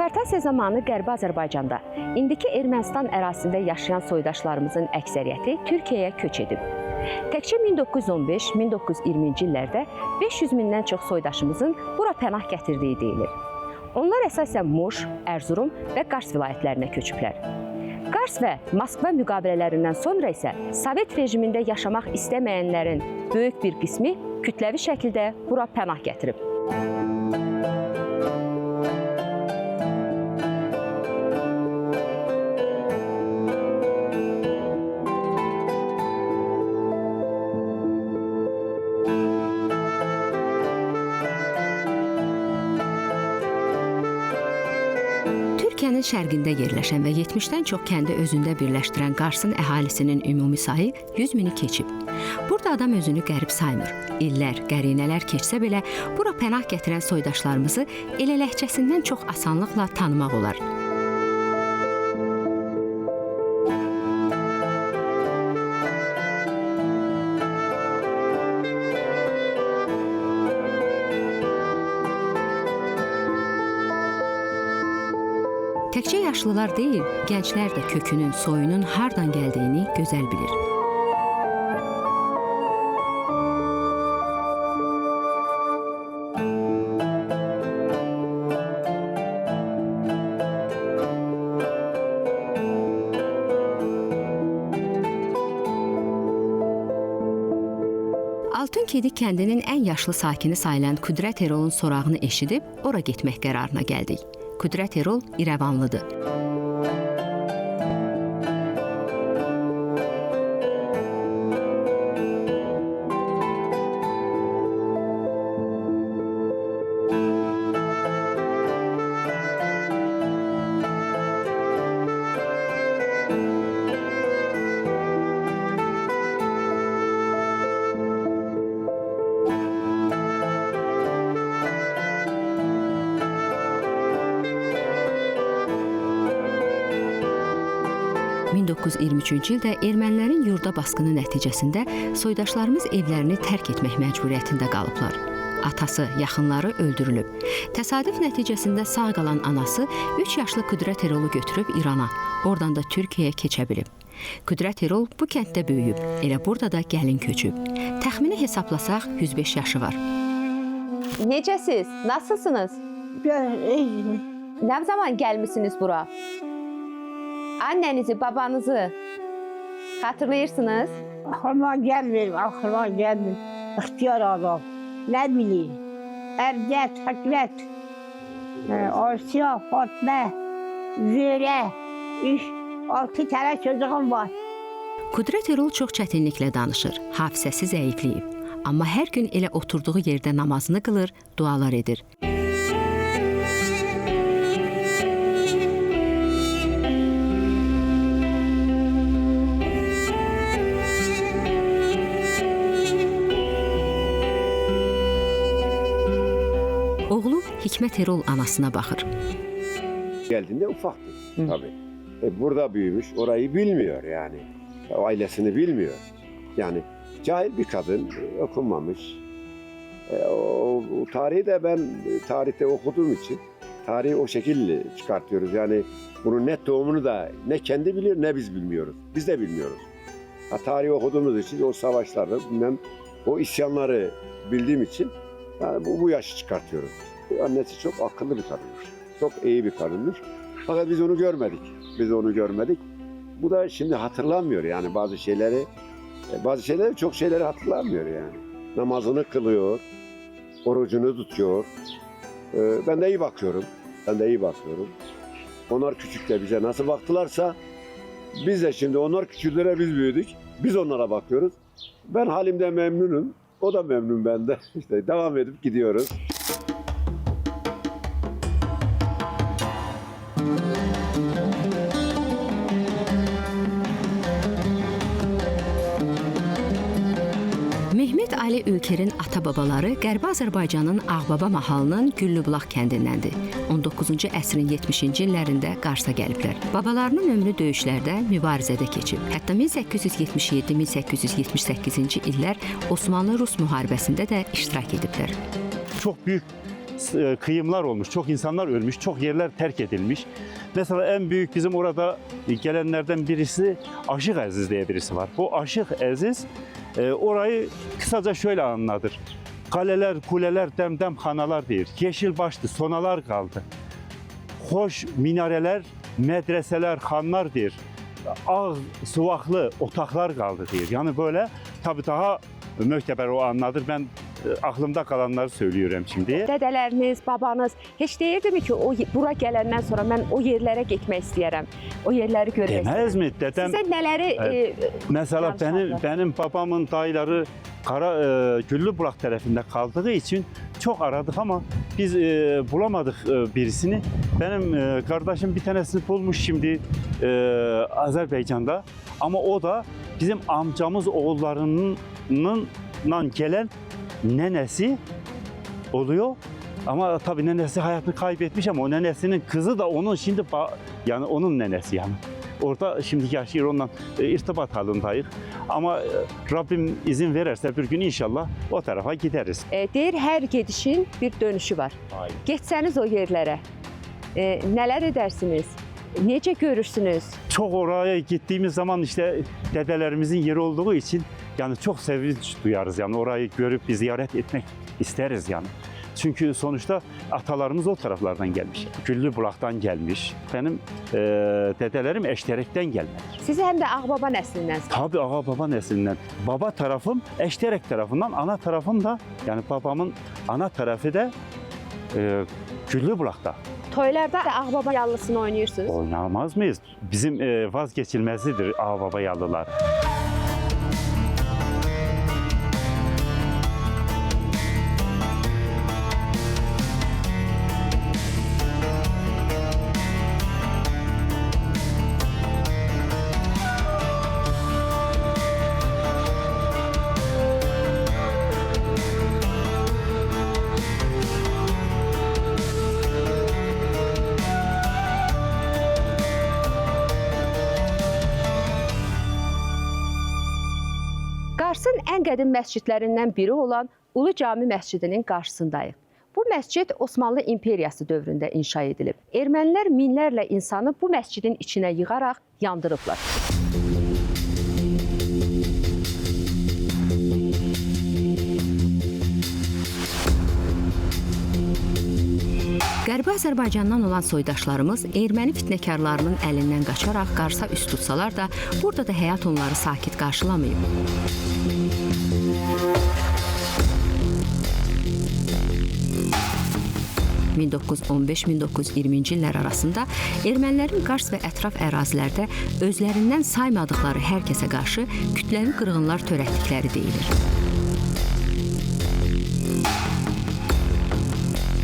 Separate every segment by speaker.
Speaker 1: Deportasiya zamanı Qərbi Azərbaycanda, indiki Ermənistan ərazisində yaşayan soydaşlarımızın əksəriyyəti Türkiyəyə köç edib. Təkcə 1915-1920-ci illərdə 500 mindən çox soydaşımızın bura pənah gətirdiyi deyilir. Onlar əsasən Muş, Ərzurum və Qars vilayətlərinə köçüblər. Qars və Moskva müqavilələrindən sonra isə Sovet rejimində yaşamaq istəməyənlərin böyük bir qismi kütləvi şəkildə bura pənah gətirib. Türkiyənin şərqində yerləşən və 70-dən çox kəndi özündə birləşdirən Qarsın əhalisinin ümumi sayı 100 mini keçib. Burada adam özünü qərib saymır. İllər, qərinələr keçsə belə, bura pənah gətirən soydaşlarımızı elə ləhcəsindən çox asanlıqla tanımaq olar. Təkcə yaşlılar deyil, gənclər də kökünün, soyunun hardan gəldiyini gözəl bilir. Altınkedi kəndinin ən yaşlı sakini sayılan Qüdrət Erolun sorağını eşidib, ora getmək qərarına gəldik. Qüdrət Erol İrəvanlıdır. (1923-cü ildə ermənilərin yurda basqını nəticəsində soydaşlarımız evlərini tərk etmək məcburiyyətində qalıblar. Atası, yaxınları öldürülüb. Təsadüf nəticəsində sağ qalan anası 3 yaşlı Qüdrət Erolu götürüb İrana, oradan da Türkiyəyə keçə bilib. Qüdrət Erol bu kənddə böyüyüb, elə burada da gəlin köçüb. Təxmini hesablasaq 105 yaşı var. Necəsiz? Nasılsınız? Nə zaman gəlmisiniz bura? Annenizi, babanızı hatırlayırsınız?
Speaker 2: Aklıma gelmiyor, aklıma gelmiyor. İhtiyar adam, ne bileyim. Ercet, Hikmet, Asiye, Fatma, Züre, 3-6 tane çocuğum var.
Speaker 1: Qüdrət Erol çox çətinliklə danışır, hafizəsi zəifləyib. Amma hər gün elə oturduğu yerdə namazını qılır, dualar edir. Oğlu Hikmet Erol anasına baxır.
Speaker 3: Geldiğinde ufaktı tabii. Burada büyümüş, orayı bilmiyor yani. Ailesini bilmiyor. Yani cahil bir kadın, okunmamış. O tarihi de ben tarihte okuduğum için tarihi o şekilde çıkartıyoruz. Yani bunun net doğumunu da ne kendi bilir ne biz bilmiyoruz. Biz de bilmiyoruz. Tarihi okuduğumuz için o savaşları, bilmem o isyanları bildiğim için yani bu yaşı çıkartıyoruz. Annesi çok akıllı bir kadınmış. Çok iyi bir kadınmış. Fakat biz onu görmedik. Bu da şimdi hatırlamıyor yani bazı şeyleri çok şeyleri hatırlamıyor yani. Namazını kılıyor, orucunu tutuyor. Ben de iyi bakıyorum. Onlar küçükte bize nasıl baktılarsa biz de şimdi onlar küçüklere biz büyüdük. Biz onlara bakıyoruz. Ben halimden memnunum. O da memnun benden. İşte devam edip gidiyoruz.
Speaker 1: Mehmet Ali Ülker'in ata-babaları Qərbi Azərbaycanın Ağbaba mahalının Güllübulaq kəndindəndir. 19-cu əsrin 70-ci illərində Qarsa gəliblər. Babalarının ömrü döyüşlərdə, mübarizədə keçib. Hətta 1877-1878-ci illər Osmanlı-Rus müharibəsində də iştirak ediblər.
Speaker 4: Çok büyük kıyımlar olmuş, çok insanlar ölmüş, çok yerler terk edilmiş. Mesela en büyük bizim orada gelenlerden birisi Aşık Aziz diye birisi var. Bu Aşık Aziz orayı kısaca şöyle anlatır. Kaleler, kuleler, demdem hanalar değil. Yeşil başlı sonalar kaldı. Hoş minareler, medreseler, hanlar deyir. Ağ, suvaqlı otaqlar qaldı deyir. Yəni böyle tabii daha möhtəbər o anladır. Ben aklımda kalanları söylüyorum şimdi.
Speaker 1: Dədələriniz, babanız heç deyirdimi ki, o bura gələndən sonra mən o yerlərə getmək istəyərəm. O yerləri görmək istəyərəm.
Speaker 4: Demez mi? Dedem,
Speaker 1: Sizə nələri
Speaker 4: mesela
Speaker 1: danışarlar?
Speaker 4: benim babamın dayıları Güllübulaq tərəfində kaldığı için çok aradık ama biz bulamadık birisini. Benim kardeşim bir tanesini bulmuş şimdi Azerbaycan'da. Ama o da bizim amcamız oğullarından gelen nenesi oluyor. Ama tabii nenesi hayatını kaybetmiş ama o nenesinin kızı da onun şimdi yani onun nenesi yani. Orada şimdi yaşıyor, onunla irtibat halindayız. Ama Rabbim izin verirse bir gün inşallah o tarafa gideriz.
Speaker 1: Deyir, hər gedişin bir dönüşü var.
Speaker 4: Aynen.
Speaker 1: Getsəniz o yerlərə, nələr edərsiniz? Necə görürsünüz?
Speaker 4: Çok oraya gittiğimiz zaman işte dedelerimizin yeri olduğu için yani çok sevinç duyarız yani orayı görüp bir ziyaret etmek isteriz yani. Çünkü sonuçta atalarımız o taraflardan gelmiş. Güllübulaqdan gelmiş. Benim dedelerim Eşterek'ten gelmedir.
Speaker 1: Siz həm də Ağbaba nəslindən.
Speaker 4: Tabii ağa baba neslinden. Baba tarafım Eşterek tarafından, ana tarafım da yani babamın ana tarafı da Güllübulaq'ta.
Speaker 1: Toylarda Ağbaba yallısını oynayırsınız.
Speaker 4: Oynamaz mıyız? Bizim vazgeçilmezidir ağa baba yallılar.
Speaker 1: Qarsın ən qədim məscidlərindən biri olan Ulu Cami məscidinin qarşısındayıq. Bu məscid Osmanlı İmperiyası dövründə inşa edilib. Ermənilər minlərlə insanı bu məscidin içinə yığaraq yandırıblar. Qərbi Azərbaycandan olan soydaşlarımız erməni fitnəkarlarının əlindən qaçaraq Qarsa üst tutsalar da, burada da həyat onları sakit qarşılamayıb. ...1915-1920-ci illər arasında ermənilərin Qars və ətraf ərazilərdə özlərindən saymadıqları hər kəsə qarşı kütləvi qırğınlar törətdikləri deyilir.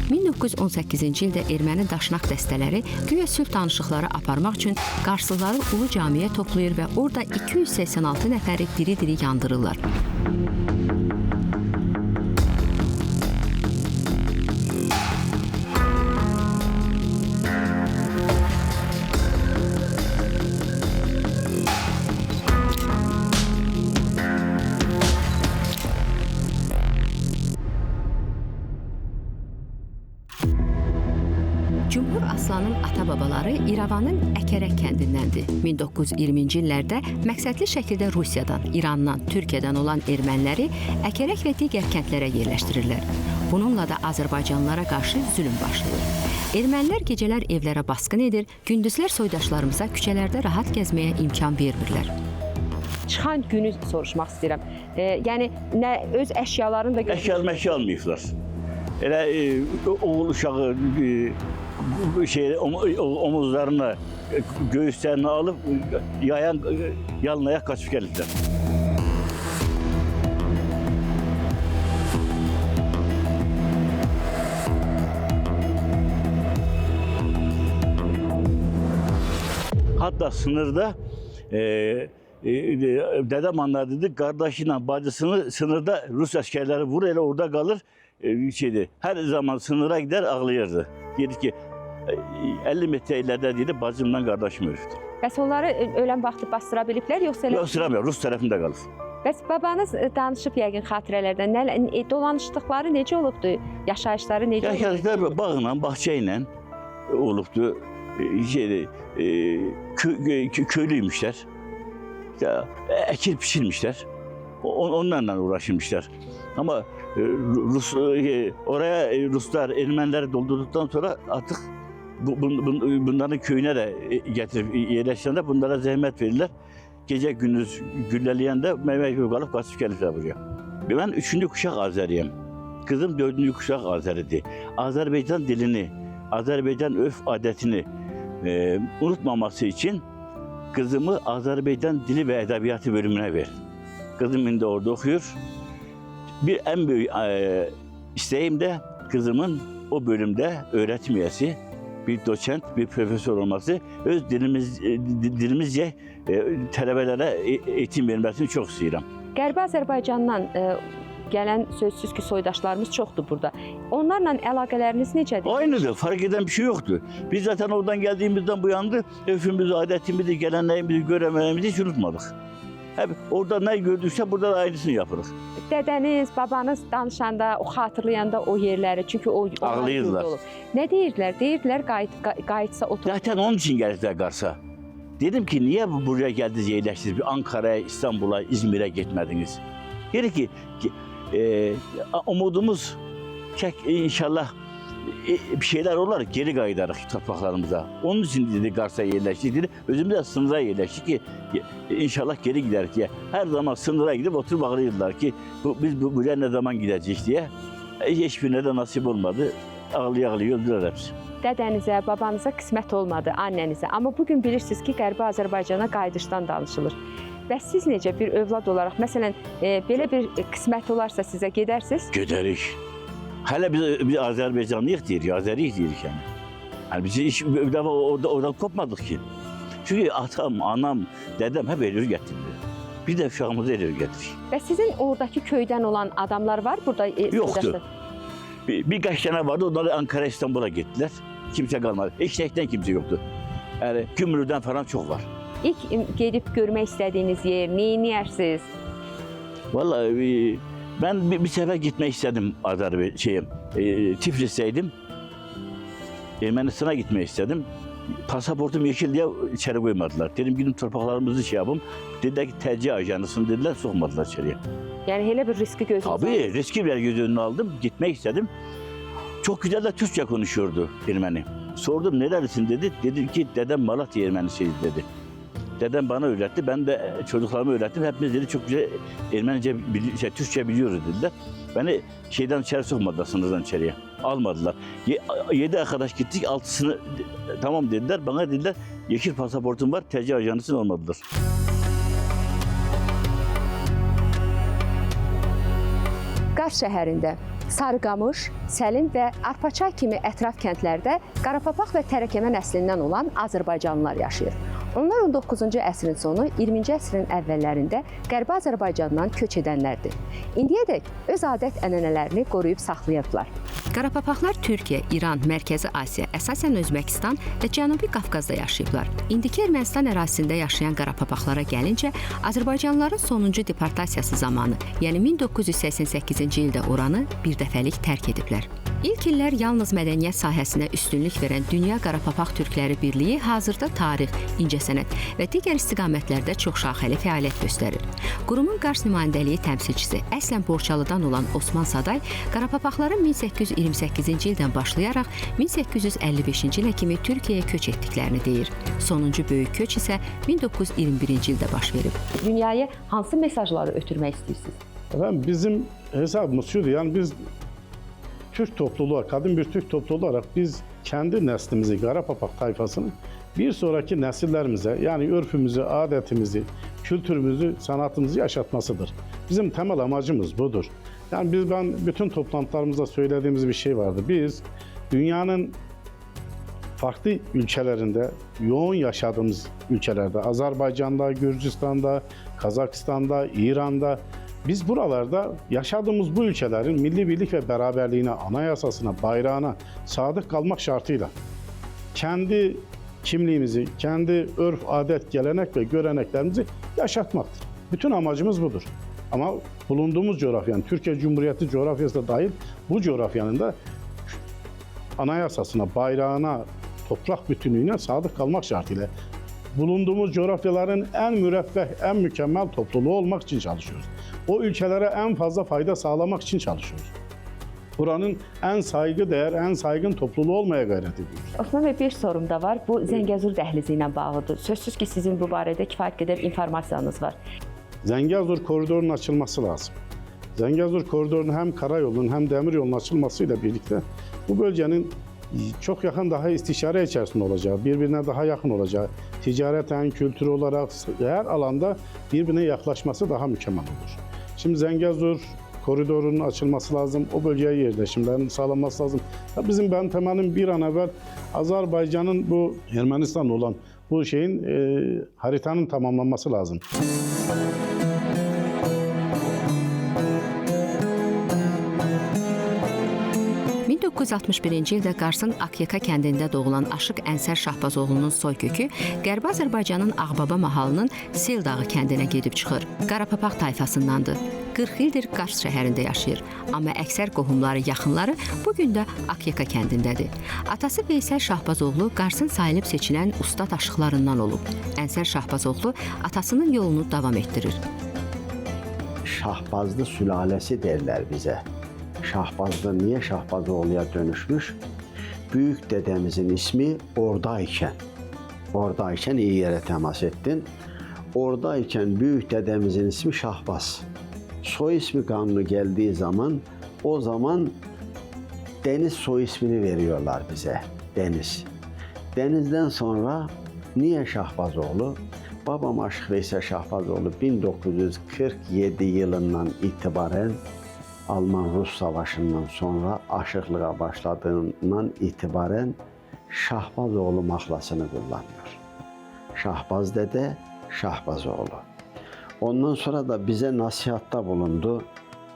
Speaker 1: 1918-ci ildə erməni daşnaq dəstələri güya sülh danışıqları aparmaq üçün qarslıları Ulu Camiyə toplayır və orada 286 nəfəri diri-diri yandırırlar. Cumhur Aslanın ata-babaları İrəvanın Əkərək kəndindəndir. 1920-ci illərdə məqsədli şəkildə Rusiyadan, İrandan, Türkiyədən olan erməniləri Əkərək və digər kəndlərə yerləşdirirlər. Bununla da Azərbaycanlılara qarşı zülm başlayır. Ermənilər gecələr evlərə basqın edir, gündüzlər soydaşlarımıza küçələrdə rahat gəzməyə imkan vermirlər. Çıxan günü soruşmaq istəyirəm. Yəni nə öz əşyalarını da
Speaker 5: Əşya almayıblar. Elə oğul uşağı omuzlarına, göğüslerini alıp yalnaya kaçıp geldiler. Hatta sınırda dedem anladı, kardeşiyle bacısını sınırda Rus askerleri vurur, elə orada kalır. Her zaman sınıra gider ağlayırdı. Dedi ki 50 metre ileride dedi bacımla kardeşim öldü.
Speaker 1: Bəs onları ölən vaxtı bastıra biliblər yoxsa elə?
Speaker 5: Bastıramıyor, Rus tarafında kalır.
Speaker 1: Bəs babanız danışıb yəqin xatirələrdən, dolanışdıqları necə olubdu? Yaşayışları necə olubdu?
Speaker 5: Yaşayışlar bağla, bağça ilə olubdu. Köylüymüşlər. Ekir pişirmişler. Onlarla uğraşmışlar. Ama oraya Ruslar, Ermenileri doldurduktan sonra artık bunların köyüne de getirip yerleşenler bunlara zahmet verirler. Gece gündüz gülleleyen de mecbur kalıp kaçıp gelirler buraya. Ben 3. kuşak Azeriyim. Kızım 4. kuşak Azeri'di. Azerbaycan dilini, Azerbaycan örf adetini unutmaması için kızımı Azerbaycan Dili ve Edebiyatı bölümüne ver. Kızım şimdi orada okuyor. En büyük isteğim de kızımın o bölümde öğretim üyesi, bir doçent, bir profesör olması, öz dilimizce talebelere eğitim vermesini çok istiyorum.
Speaker 1: Qərbi Azərbaycandan gələn sözsüz ki, soydaşlarımız çoxdur burada. Onlarla əlaqələriniz necədir?
Speaker 5: Aynıdır, fark eden bir şey yoktu. Biz zaten oradan geldiğimizden bu yandı, öfümüzü, adetimizi, gelenlerimizi, göremelerimizi hiç unutmadık. Hep orada ne gördükse burada da aynısını yaparız.
Speaker 1: Dədəniz, babanız danışanda, o xatırlayanda o yerləri, çünki o
Speaker 5: ağlayırlar.
Speaker 1: Nə deyirlər? Deyirlər qayıtsa otur.
Speaker 5: Zaten onun için geldiler Kars'a. Dedim ki niye buraya geldiniz, yerleştiniz? Bir Ankara'ya, İstanbul'a, İzmir'e gitmediniz. Dedi ki umudumuz inşallah bir şeyler olur, geri kaydarız topraklarımıza. Onun için dedi Kars'a yerleştik dedi. Özümüz de sınıra yerleştik ki inşallah geri gideriz diye. Her zaman sınıra gidip oturup ağlıyorlar ki biz buraya ne zaman gideceğiz diye. Hiçbirine de nasip olmadı. Ağlıyor öldüler hepsi.
Speaker 1: Dədənizə, babanıza qismət olmadı, annənizə. Amma bugün bilirsiniz ki, Qərbi Azərbaycana qayıdışdan danışılır. Bəs siz necə bir övlad olaraq, məsələn, belə bir qismət olarsa sizə gedərsiniz?
Speaker 5: Gedərik. Hələ biz Azərbaycanlıyıq deyirik, Azəriyik deyirik yəni. Yani biz hiç bir defa oradan kopmadık ki. Çünkü atam, anam, dedem hep eriyor getirdi. Biz de uşağımızı eriyor getiririk.
Speaker 1: Və sizin oradakı köydən olan adamlar var burada?
Speaker 5: Yoktu. Birkaç tane vardı, onları Ankara, İstanbul'a gittiler. Kimse kalmadı. Eşekten kimse yoktu. Yani Gümrü'den falan çok var.
Speaker 1: İlk gedib görmək istədiyiniz yer, neyinirsiniz?
Speaker 5: Vallahi ben bir sefer gitmek istedim Tiflis'teydim. Ermenistan'a gitmek istedim. Pasaportum yeşil diye içeri koymadılar. Dedim gidin torpaklarımızı şey yapın. Dediler ki tercih ajanısın dediler, sokmadılar içeriye.
Speaker 1: Yani hele bir riski gözünüze aldınız.
Speaker 5: Tabii riski bile göz önüne aldım. Gitmek istedim. Çok güzel de Türkçe konuşuyordu Ermeni. Sordum nerelisin dedi. Dedi ki dedem Malatya Ermenisiyiz dedi. Dedem bana öğretti. Ben de çocuklarıma öğrettim. Hepimiz dedi çok güzel Ermenice, Türkçe biliyoruz dediler. Beni şeyden içeri sokmadılar, sınırdan içeriye. Almadılar. 7 arkadaş gittik. 6'sını tamam dediler. Bana dediler yeşil pasaportum var. Tercih ajanısın olmadılar.
Speaker 1: Qars şəhərində Sarıqamış, Səlim və Arpaçay kimi ətraf kəndlərdə Qarapapaq və Tərəkəmə nəslindən olan Azərbaycanlılar yaşayır. Onlar 19-cu əsrin sonu, 20-ci əsrin əvvəllərində Qərbi Azərbaycandan köç edənlərdir. İndiyədək öz adət-ənənələrini qoruyub saxlayırdılar. Qarapapaqlar Türkiyə, İran, Mərkəzi Asiya, əsasən Özbəkistan və Cənubi Qafqazda yaşayıblar. İndiki Ermənistan ərazisində yaşayan Qarapapaqlara gəlincə, Azərbaycanlıların sonuncu deportasiyası zamanı, yəni 1988-ci ildə oranı bir dəfəlik tərk ediblər. İlk illər yalnız mədəniyyət sahəsinə üstünlük verən Dünya Qarapapaq Türkləri Birliyi hazırda tarix, incəsənət və digər istiqamətlərdə çoxşaxəli fəaliyyət göstərir. Qurumun Qars nümayəndəliyi təmsilçisi əslən Borçalıdan olan Osman Saday, Qarapapaqların 1828-ci ildən başlayaraq 1855-ci ilə kimi Türkiyəyə köç etdiklərini deyir. Sonuncu böyük köç isə 1921-ci ildə baş verib. Dünyaya hansı mesajları ötürmək istəyirsiniz?
Speaker 6: Efendim bizim hesabımız şudur, yani biz Türk topluluğu, kadın bir Türk topluluğu olarak biz kendi neslimizi, Qarapapaq tayfasını bir sonraki nesillerimize, yani örfümüzü, adetimizi, kültürümüzü, sanatımızı yaşatmasıdır. Bizim temel amacımız budur. Yani ben bütün toplantılarımızda söylediğimiz bir şey vardı. Biz dünyanın farklı ülkelerinde, yoğun yaşadığımız ülkelerde, Azerbaycan'da, Gürcistan'da, Kazakistan'da, İran'da, biz buralarda yaşadığımız bu ülkelerin milli birlik ve beraberliğine, anayasasına, bayrağına sadık kalmak şartıyla kendi kimliğimizi, kendi örf, adet, gelenek ve göreneklerimizi yaşatmaktır. Bütün amacımız budur. Ama bulunduğumuz coğrafyanın, Türkiye Cumhuriyeti coğrafyası da dahil bu coğrafyanın da anayasasına, bayrağına, toprak bütünlüğüne sadık kalmak şartıyla bulunduğumuz coğrafyaların en müreffeh, en mükemmel topluluğu olmak için çalışıyoruz. O ülkelere en fazla fayda sağlamak için çalışıyoruz. Buranın en saygıdeğer, en saygın topluluğu olmaya gayret ediyoruz.
Speaker 1: Osman Bey, bir sorum da var. Bu Zəngəzur dəhlizi ilə bağlıdır. Sözsüz ki, sizin bu barədə kifayət qədər informasiyanız var.
Speaker 6: Zəngəzur koridorunun açılması lazım. Zəngəzur koridorunun hem karayolunun hem demir yolunun açılmasıyla birlikte bu bölgenin çok yakın daha istişare içerisinde olacağı, birbirine daha yakın olacağı, ticareten, kültür olarak her alanda birbirine yaklaşması daha mükemmel olur. Şimdi Zəngəzur koridorunun açılması lazım, o bölgeye yerleşimlerin sağlanması lazım. Ben temelim bir an evvel Azerbaycan'ın bu Ermenistan'la olan bu şeyin haritanın tamamlanması lazım.
Speaker 1: ...1961-ci ildə Qarsın Akyaka kəndində doğulan Aşıq Ənsər Şahbazoğlunun soykökü Qərbi Azərbaycanın Ağbaba mahalının Sel dağı kəndinə gedib çıxır. Qarapapaq tayfasındandır. 40 ildir Qars şəhərində yaşayır. Amma əksər qohumları, yaxınları bugün də Akyaka kəndindədir. Atası Veysəl Şahbazoğlu Qarsın sayılıb seçilən ustad aşıqlarından olub. Ənsər Şahbazoğlu atasının yolunu davam etdirir.
Speaker 7: Şahbazlı sülalesi derler bize. Şahbazlı niye Şahbazoğlu'ya dönüşmüş? Büyük dedemizin ismi oradayken iyi yere temas ettin. Oradayken büyük dedemizin ismi Şahbaz. Soy ismi kanunu geldiği zaman o zaman Deniz soy ismini veriyorlar bize. Deniz. Deniz'den sonra niye Şahbazoğlu? Babam Aşık Veysel Şahbazoğlu 1947 yılından itibaren Alman-Rus Savaşı'ndan sonra aşıklığa başladığından itibaren Şahbazoğlu mahlasını kullanıyor. Şahbaz dede, Şahbazoğlu. Ondan sonra da bize nasihatta bulundu.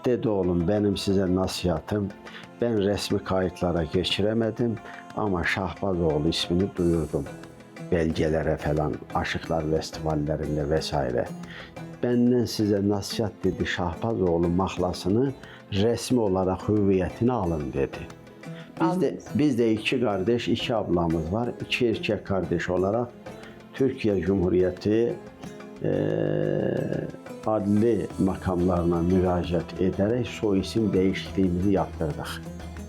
Speaker 7: Dedi oğlum benim size nasihatım, ben resmi kayıtlara geçiremedim ama Şahbazoğlu ismini duyurdum. Belgelere falan, aşıklar festivallerinde vesaire. Benden size nasihat dedi, Şahbazoğlu mahlasını resmi olarak hüviyetini alın dedi. Biz de iki kardeş, iki ablamız var. İki erkek kardeş olarak Türkiye Cumhuriyeti adli makamlarına müracaat ederek soy isim değişikliğimizi yaptırdık.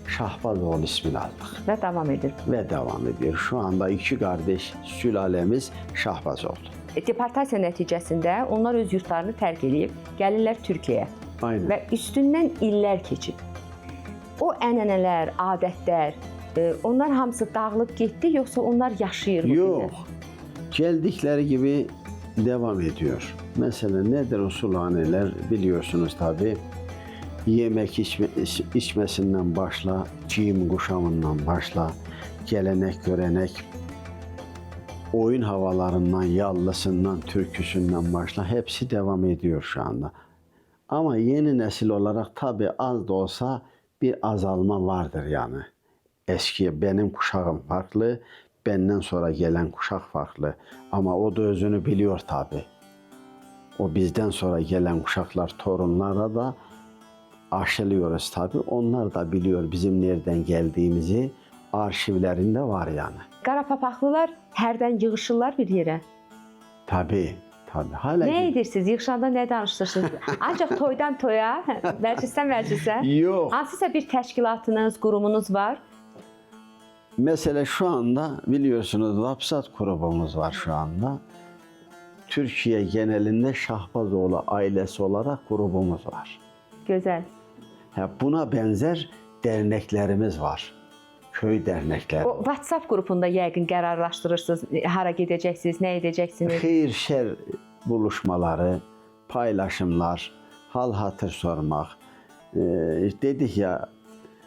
Speaker 7: Şahbazoğlu ismini aldık.
Speaker 1: Ve devam edir.
Speaker 7: Ve devam ediyor. Şu anda iki kardeş sülalemiz Şahbazoğlu.
Speaker 1: Deportasiya nəticəsində onlar öz yurtlarını tərk edib, gəlirlər Türkiyəyə.
Speaker 7: Aynen.
Speaker 1: Və üstündən illər keçib. O ənənələr, adətlər, onlar hamısı dağılıb getdi, yoxsa onlar yaşayır bu
Speaker 7: Yok.
Speaker 1: günlər?
Speaker 7: Geldikleri gibi devam ediyor. Mesela nedir o sulaneler biliyorsunuz tabii. Yemek içmesinden başla, giyim kuşamından başla, gelenek görenek, oyun havalarından, yallısından, türküsünden başla hepsi devam ediyor şu anda. Ama yeni nesil olarak tabii az da olsa bir azalma vardır yani. Eski benim kuşağım farklı, benden sonra gelen kuşak farklı. Ama o da özünü biliyor tabii. O bizden sonra gelen kuşaklar, torunlara da aşılıyoruz tabii. Onlar da biliyor bizim nereden geldiğimizi. Arşivlerinde var yani.
Speaker 1: Qarapapaqlılar hərdən yığışırlar bir yerə.
Speaker 7: Tabii. Hala
Speaker 1: Nə edirsiniz? Yığışanda nə danışırsınız? Ancaq toydan toya, məclisdən məclisə?
Speaker 7: Yok.
Speaker 1: Hansısa bir təşkilatınız, qurumunuz var?
Speaker 7: Mesela şu anda biliyorsunuz Lapsat grubumuz var şu anda. Türkiye genelinde Şahbazoğlu ailesi olarak grubumuz var.
Speaker 1: Gözəl.
Speaker 7: Buna benzer derneklerimiz var. Köy dernekleri.
Speaker 1: O WhatsApp qrupunda yəqin qərarlaşdırırsınız, hara gedəcəksiniz, nə edəcəksiniz?
Speaker 7: Xeyir şer buluşmaları, paylaşımlar, hal hatır sormak. Dedik ya,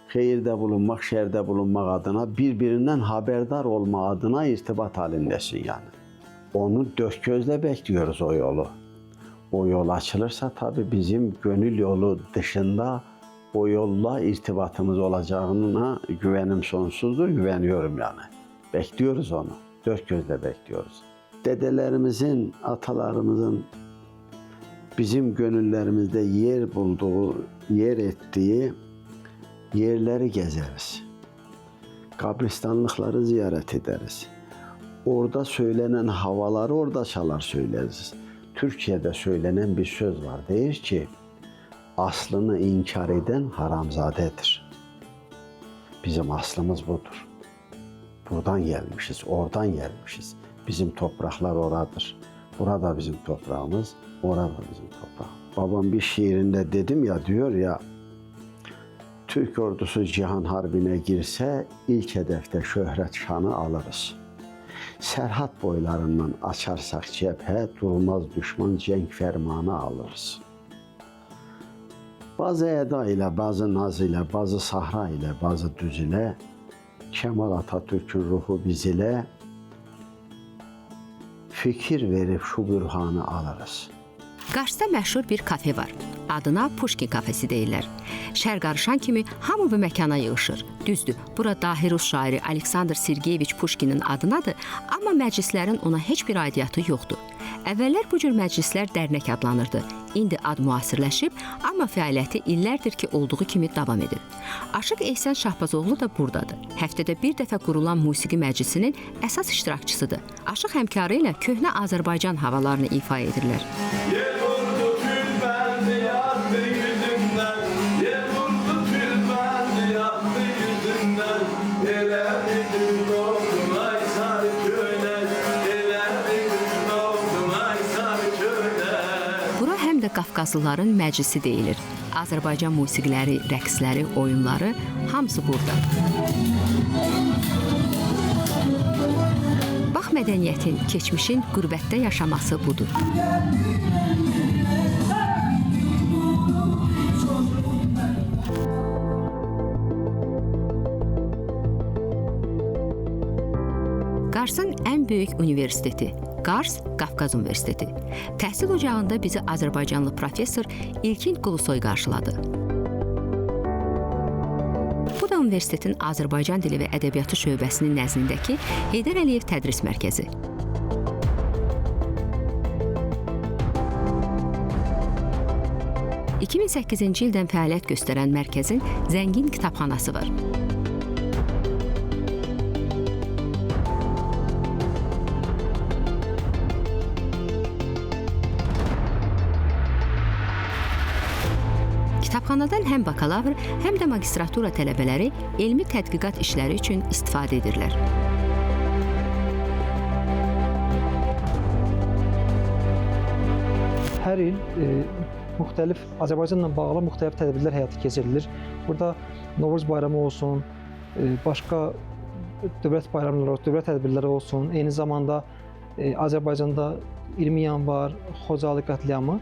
Speaker 7: xeyirde bulunmak, şerde bulunmak adına birbirinden haberdar olma adına irtibat halindesin yani. Onu dört gözle bekliyoruz o yolu. O yol açılırsa tabii bizim gönül yolu dışında o yolla irtibatımız olacağına güvenim sonsuzdur, güveniyorum yani. Bekliyoruz onu, dört gözle bekliyoruz. Dedelerimizin, atalarımızın bizim gönüllerimizde yer bulduğu, yer ettiği yerleri gezeriz. Kabristanlıkları ziyaret ederiz. Orada söylenen havaları orada çalar söyleriz. Türkiye'de söylenen bir söz var. Deyir ki, aslını inkar eden haramzadedir. Bizim aslımız budur. Buradan gelmişiz, oradan gelmişiz. Bizim topraklar oradır. Burada bizim toprağımız, orada bizim toprağımız. Babam bir şiirinde dedim ya, diyor ya, Türk ordusu cihan harbine girse ilk hedefte şöhret şanı alırız. Serhat boylarından açarsak cephe, durmaz düşman cenk fermanı alırız. Bazı eda ile, bazı naz ile, bazı sahra ile, bazı düz ile, Kemal Atatürk'ün ruhu biz ile, fikir verip şu bürhanı alırız.
Speaker 1: Qarsda məşhur bir kafe var. Adına Puşkin kafesi deyirlər. Şər qarışan kimi hamı bu məkana yığışır. Düzdür, bura dahi Rus şairi Aleksandr Sergeyeviç Puşkinin adınadır, amma məclislərin ona heç bir aidiyyatı yoxdur. Əvvəllər bu cür məclislər dərnək adlanırdı. İndi ad müasirləşib, amma fəaliyyəti illərdir ki, olduğu kimi davam edir. Aşıq Ehsən Şahbazoğlu da buradadır. Həftədə bir dəfə qurulan musiqi məclisinin əsas iştirakçısıdır. Aşıq həmkarı ilə köhnə Azərbaycan havalarını ifa edirlər. Qafqazlıların məclisi deyilir. Azərbaycan musiqiləri, rəqsləri, oyunları hamısı burada. Bax, mədəniyyətin, keçmişin qürbətdə yaşaması budur. Qarsın ən böyük universiteti Qars Qafqaz Universiteti. Təhsil ocağında bizi Azərbaycanlı professor İlkin Qulusoy qarşıladı. Bu da universitetin Azərbaycan dili və ədəbiyyatı şöbəsinin nəzdindəki Heydər Əliyev Tədris Mərkəzi. ...2008-ci ildən fəaliyyət göstərən mərkəzin zəngin kitabxanası var. Kitabxanadan həm bakalavr, həm də magistratura tələbələri elmi tədqiqat işləri üçün istifadə edirlər.
Speaker 8: Hər il müxtəlif Azərbaycanla bağlı müxtəlif tədbirlər həyata keçirilir. Burada Novruz bayramı olsun, başqa dövlət bayramları, dövlət tədbirləri olsun, eyni zamanda Azərbaycanda 20 yanvar, Xocalı qətliamı.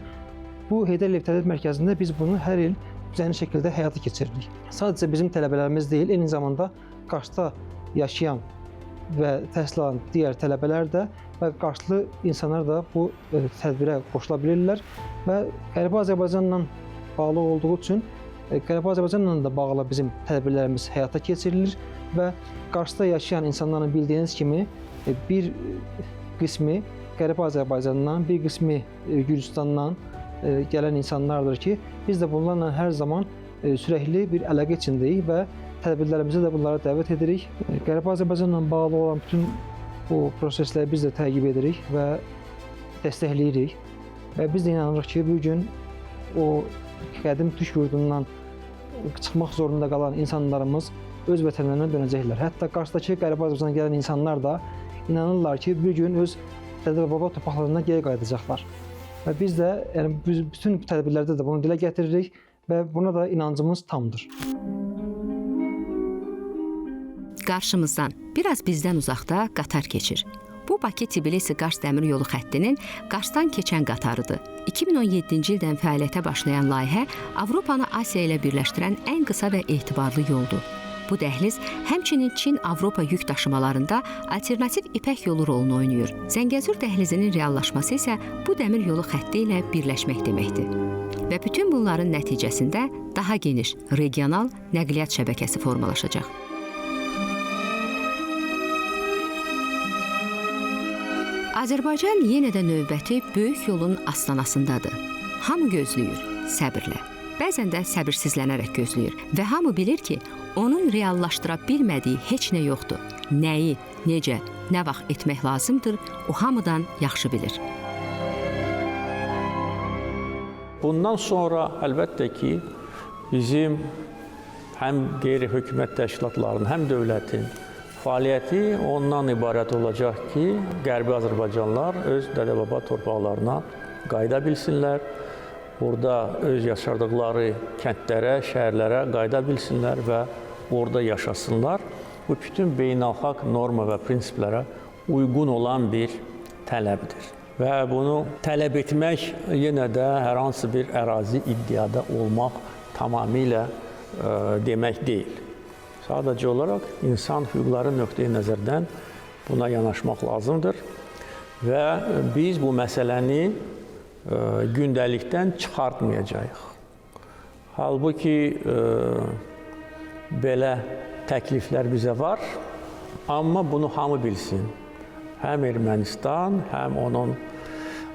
Speaker 8: Bu Heydər Əliyev Tədris Mərkəzində biz bunu hər il düzənli şəkildə həyata keçiririk. Sadəcə bizim tələbələrimiz deyil, eyni zamanda Qarsda yaşayan və təhsil alan digər tələbələr də və qarslı insanlar da bu tədbirə qoşula bilirlər və Qərbi Azərbaycanla bağlı olduğu üçün Qərbi Azərbaycanla da bağlı bizim tədbirlərimiz həyata keçirilir və Qarsda yaşayan insanların bildiyiniz kimi bir qismi Qərbi Azərbaycandan, bir qismi Gürcüstandan gələn insanlardır ki, biz də bunlarla hər zaman sürəkli bir əlaqə içindəyik və tədbirlərimizə də bunları dəvət edirik. Qərbi Azərbaycanla bağlı olan bütün bu prosesləri biz də təqib edirik və dəstəkləyirik. Və biz də inanırıq ki, bu gün o qədim türk yurdundan çıxmaq zorunda qalan insanlarımız öz vətənlərinə dönəcəklər. Hətta Qarsdakı Qərbi Azərbaycandan gələn insanlar da inanırlar ki, bir gün öz dədə və baba torpaqlarına geri qayıdacaqlar. Və biz də bütün tədbirlərdə də bunu dilə gətiririk və buna da inancımız tamdır.
Speaker 1: Qarşımızdan, biraz bizdən uzaqda qatar keçir. Bu Bakı-Tbilisi-Qars dəmir yolu xəttinin Qarsdan keçən qatarıdır. 2017-ci ildən fəaliyyətə başlayan layihə Avropanı Asiya ilə birləşdirən ən qısa və etibarlı yoldur. Bu dəhliz həmçinin Çin-Avropa yük daşımalarında alternativ ipək yolu rolunu oynayır. Zəngəzur dəhlizinin reallaşması isə bu dəmir yolu xətti ilə birləşmək deməkdir. Və bütün bunların nəticəsində daha geniş regional nəqliyyat şəbəkəsi formalaşacaq. Azərbaycan yenə də növbəti böyük yolun astanasındadır. hamı gözləyir səbirlə. Bəzən də səbirsizlənərək gözləyir və hamı bilir ki, onun reallaşdıra bilmədiyi heç nə yoxdur. Nəyi, necə, nə vaxt etmək lazımdır, o hamıdan yaxşı bilir.
Speaker 9: Bundan sonra əlbəttə ki, bizim həm qeyri-hökumət təşkilatlarının, həm dövlətin fəaliyyəti ondan ibarət olacaq ki, Qərbi Azərbaycanlılar öz dədə-baba torpaqlarına qayıda bilsinlər, burada öz yaşadıqları kəndlərə, şəhərlərə qayıda bilsinlər və orada yaşasınlar. Bu bütün beynəlxalq norma və prinsiplərə uyğun olan bir tələbdir. Və bunu tələb etmək yenə də hər hansı bir ərazi iddiada olmaq tamamilə demək deyil. Sadəcə olaraq insan hüquqları nöqteyi nəzərdən buna yanaşmaq lazımdır və biz bu məsələni gündəlikdən çıxartmayacağıq. Halbuki belə təkliflər bizə var, amma bunu hamı bilsin. Həm Ermənistan, həm onun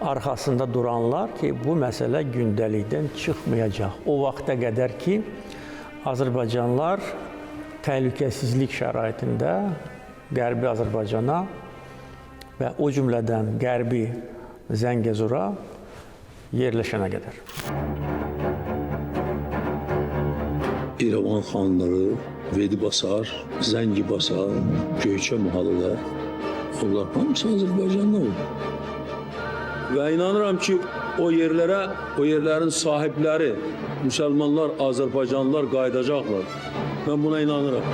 Speaker 9: arxasında duranlar ki, bu məsələ gündəlikdən çıxmayacaq. O vaxta qədər ki, Azərbaycanlılar təhlükəsizlik şəraitində Qərbi Azərbaycana və o cümlədən Qərbi Zəngəzura yerləşənə qədər.
Speaker 10: İrəvan xanları, Vedibasar, Zəngibasar, Göyçə mahallılar, onlar hamısı Azərbaycanlı oldu. Və inanıram ki, o yerlərə, o yerlərin sahibləri, müsəlmanlar, Azərbaycanlılar qayıdacaqlar. Mən buna inanıram.